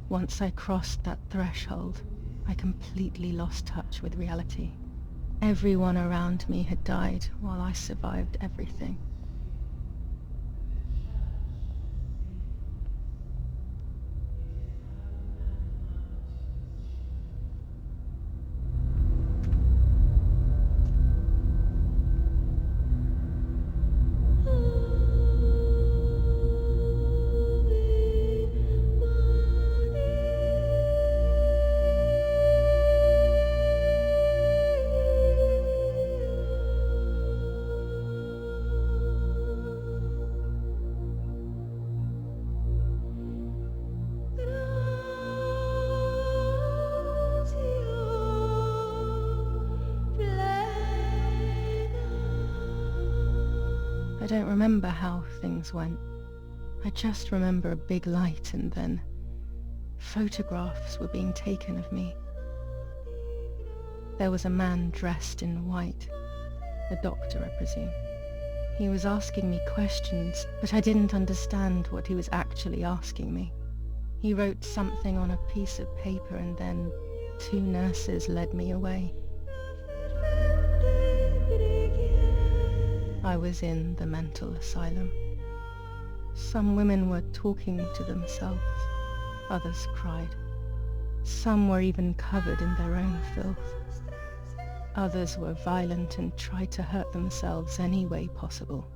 Once I crossed that threshold, I completely lost touch with reality. Everyone around me had died while I survived everything. I don't remember how things went. I just remember a big light and then photographs were being taken of me. There was a man dressed in white, a doctor, I presume. He was asking me questions, but I didn't understand what he was actually asking me. He wrote something on a piece of paper and then 2 nurses led me away. I was in the mental asylum. Some women were talking to themselves, others cried. Some were even covered in their own filth. Others were violent and tried to hurt themselves any way possible.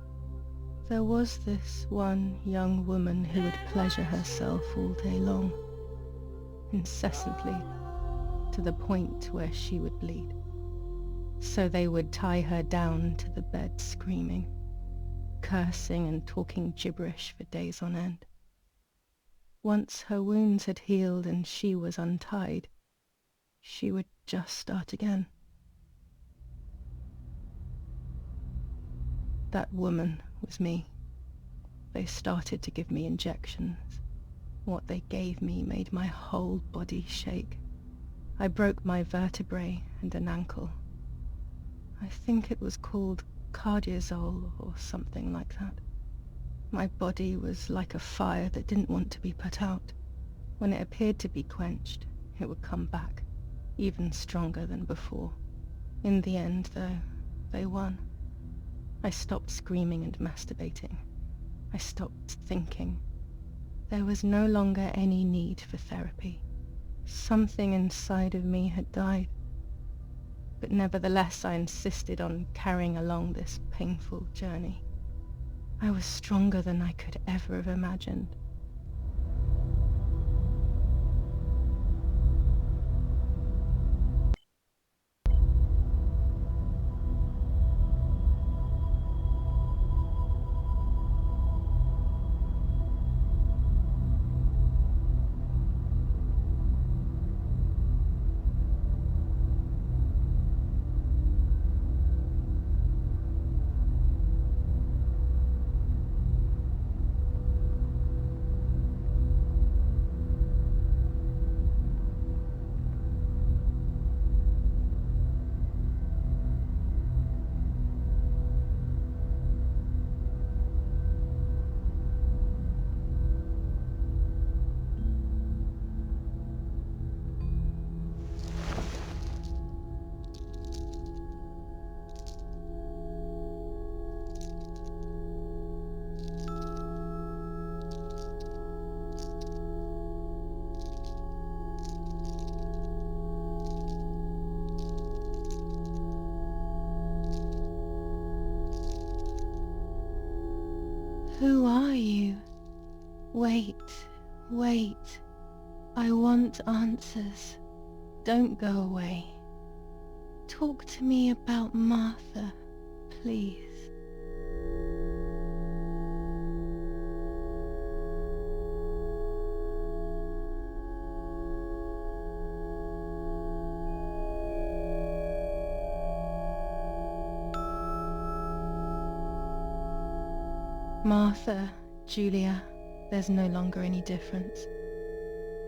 There was this one young woman who would pleasure herself all day long, incessantly, to the point where she would bleed. So they would tie her down to the bed screaming, cursing and talking gibberish for days on end. Once her wounds had healed and she was untied, she would just start again. That woman was me. They started to give me injections. What they gave me made my whole body shake. I broke my vertebrae and an ankle. I think it was called cardiazole or something like that. My body was like a fire that didn't want to be put out. When it appeared to be quenched, it would come back, even stronger than before. In the end, though, they won. I stopped screaming and masturbating. I stopped thinking. There was no longer any need for therapy. Something inside of me had died. But nevertheless, I insisted on carrying along this painful journey. I was stronger than I could ever have imagined. Who are you? Wait, wait. I want answers. Don't go away. Talk to me about Martha, please. Martha, Julia, there's no longer any difference.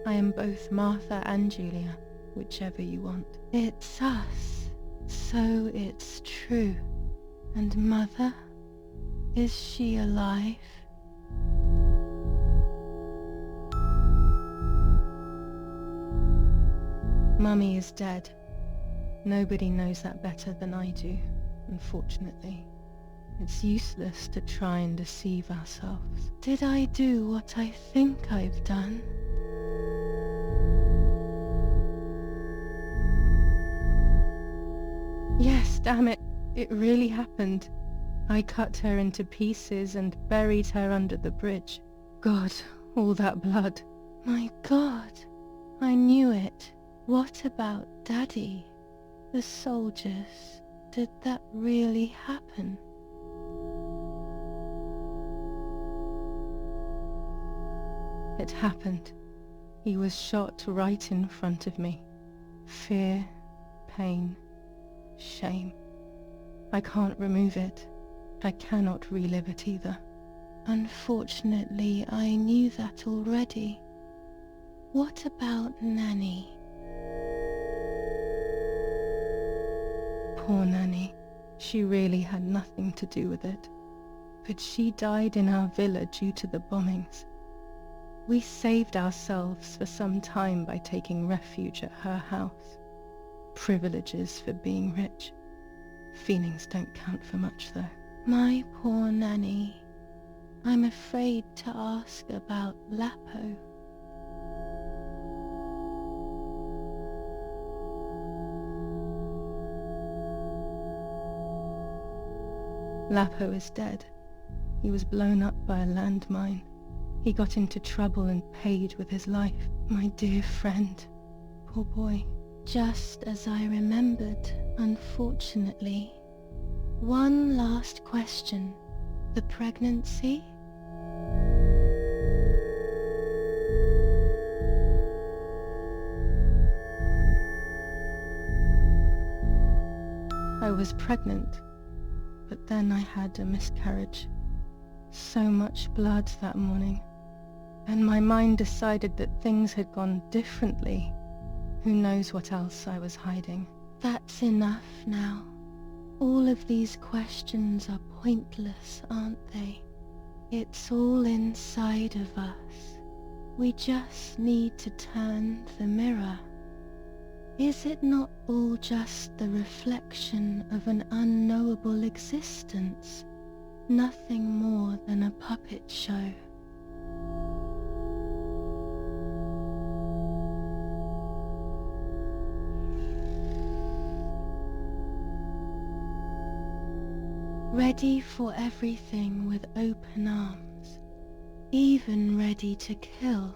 I am both Martha and Julia, whichever you want. It's us, so it's true. And Mother, is she alive? Mummy is dead. Nobody knows that better than I do, unfortunately. It's useless to try and deceive ourselves. Did I do what I think I've done? Yes, damn it. It really happened. I cut her into pieces and buried her under the bridge. God, all that blood. My God, I knew it. What about Daddy? The soldiers? Did that really happen? It happened. He was shot right in front of me. Fear, pain, shame. I can't remove it. I cannot relive it either. Unfortunately, I knew that already. What about Nanny? Poor Nanny. She really had nothing to do with it. But she died in our villa due to the bombings. We saved ourselves for some time by taking refuge at her house. Privileges for being rich. Feelings don't count for much, though. My poor Nanny. I'm afraid to ask about Lapo. Lapo is dead. He was blown up by a landmine. He got into trouble and paid with his life. My dear friend. Poor boy. Just as I remembered, unfortunately. One last question. The pregnancy? I was pregnant, but then I had a miscarriage. So much blood that morning, and my mind decided that things had gone differently. Who knows what else I was hiding? That's enough now. All of these questions are pointless, aren't they? It's all inside of us. We just need to turn the mirror. Is it not all just the reflection of an unknowable existence? Nothing more than a puppet show. Ready for everything with open arms, even ready to kill.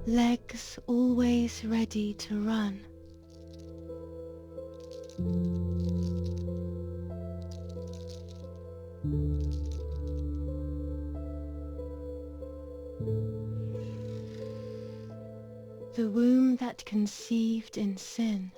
Legs always ready to run. The womb that conceived in sin.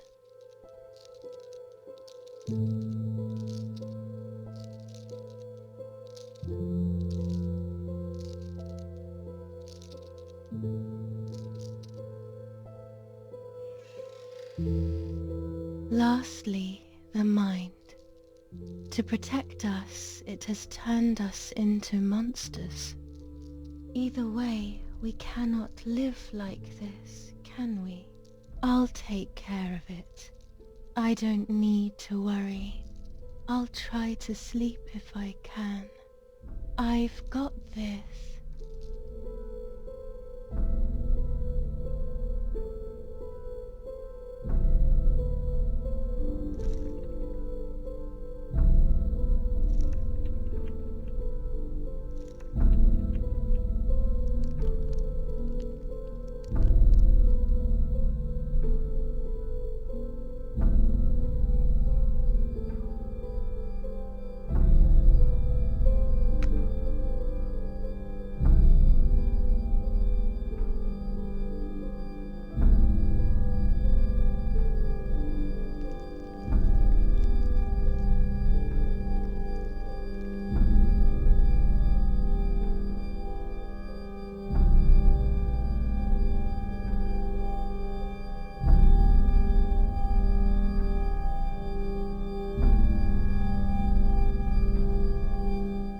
Lastly, the mind. To protect us, it has turned us into monsters. Either way, we cannot live like this, can we? I'll take care of it. I don't need to worry. I'll try to sleep if I can. I've got this.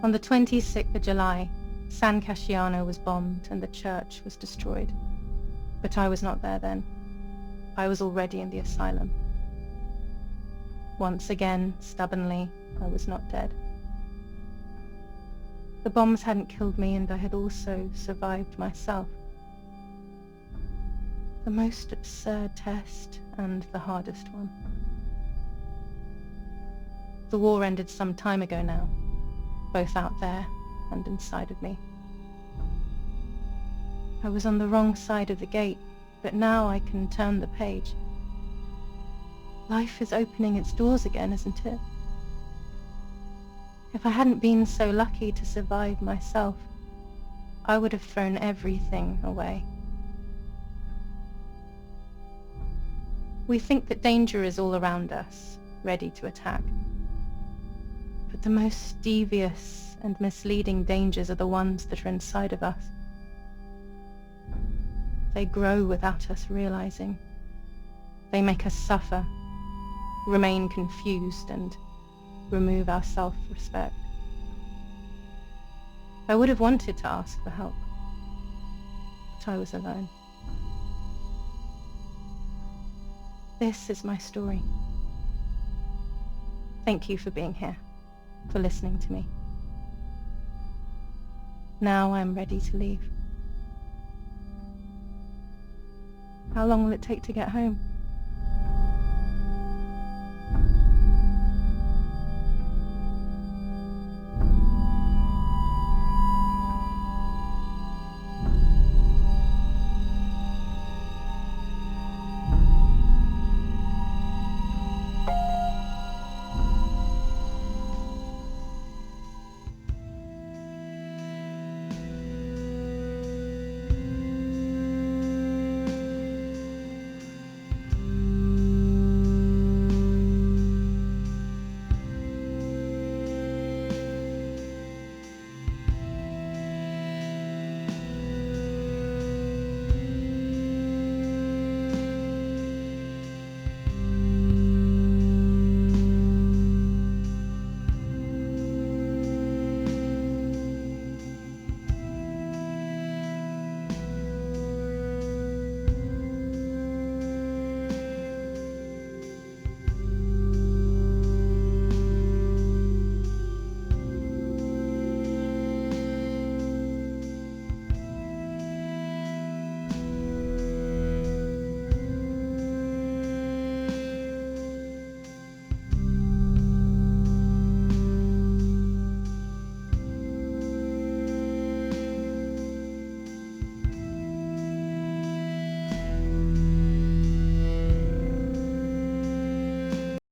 On the 26th of July, San Casciano was bombed and the church was destroyed. But I was not there then. I was already in the asylum. Once again, stubbornly, I was not dead. The bombs hadn't killed me, and I had also survived myself. The most absurd test and the hardest one. The war ended some time ago now, both out there and inside of me. I was on the wrong side of the gate, but now I can turn the page. Life is opening its doors again, isn't it? If I hadn't been so lucky to survive myself, I would have thrown everything away. We think that danger is all around us, ready to attack. But the most devious and misleading dangers are the ones that are inside of us. They grow without us realizing. They make us suffer, remain confused, and remove our self-respect. I would have wanted to ask for help, but I was alone. This is my story. Thank you for being here, for listening to me. Now I'm ready to leave. How long will it take to get home?